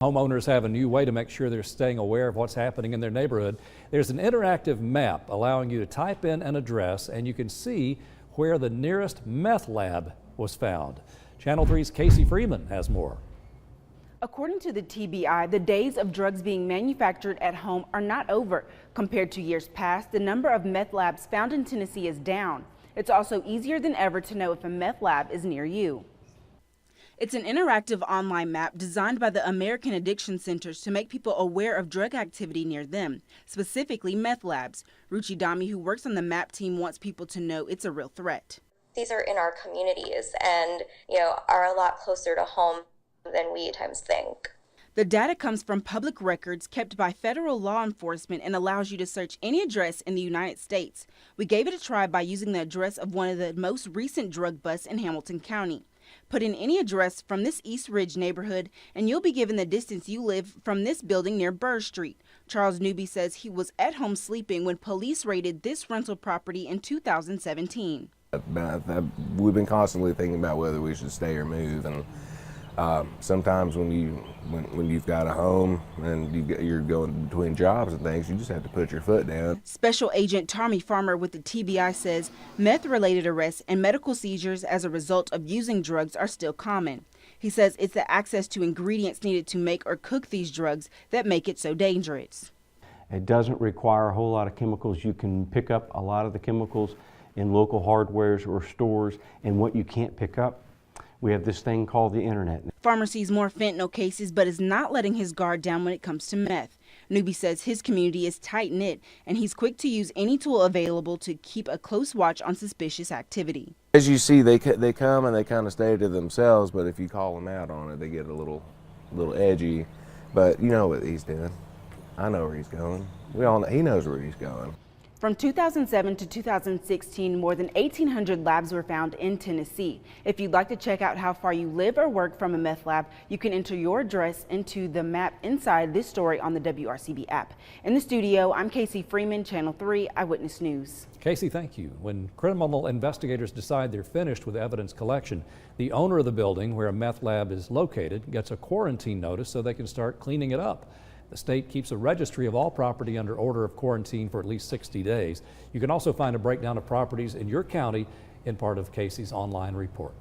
Homeowners have a new way to make sure they're staying aware of what's happening in their neighborhood. There's an interactive map allowing you to type in an address and you can see where the nearest meth lab was found. Channel 3's Casey Freeman has more. According to the TBI, the days of drugs being manufactured at home are not over. Compared to years past, the number of meth labs found in Tennessee is down. It's also easier than ever to know if a meth lab is near you. It's an interactive online map designed by the American Addiction Centers to make people aware of drug activity near them, specifically meth labs. Ruchi Dami, who works on the map team, wants people to know it's a real threat. These are in our communities and, are a lot closer to home than we at times think. The data comes from public records kept by federal law enforcement and allows you to search any address in the United States. We gave it a try by using the address of one of the most recent drug busts in Hamilton County. Put in any address from this East Ridge neighborhood and you'll be given the distance you live from this building near Burr Street. Charles Newby says he was at home sleeping when police raided this rental property in 2017. We've been constantly thinking about whether we should stay or move, and sometimes when you've got a home and you're going between jobs and things, you just have to put your foot down. Special Agent Tommy Farmer with the TBI says meth-related arrests and medical seizures as a result of using drugs are still common. He says it's the access to ingredients needed to make or cook these drugs that make it so dangerous. It doesn't require a whole lot of chemicals. You can pick up a lot of the chemicals in local hardwares or stores, and what you can't pick up, we have this thing called the internet. Farmer sees more fentanyl cases but is not letting his guard down when it comes to meth. Newby says his community is tight-knit and he's quick to use any tool available to keep a close watch on suspicious activity. As you see, they come and they kind of stay to themselves, but if you call them out on it, they get a little edgy. But you know what he's doing. I know where he's going. We all know, he knows where he's going. From 2007 to 2016, more than 1,800 labs were found in Tennessee. If you'd like to check out how far you live or work from a meth lab, you can enter your address into the map inside this story on the WRCB app. In the studio, I'm Casey Freeman, Channel 3 Eyewitness News. Casey, thank you. When criminal investigators decide they're finished with evidence collection, the owner of the building where a meth lab is located gets a quarantine notice so they can start cleaning it up. The state keeps a registry of all property under order of quarantine for at least 60 days. You can also find a breakdown of properties in your county in part of Casey's online report.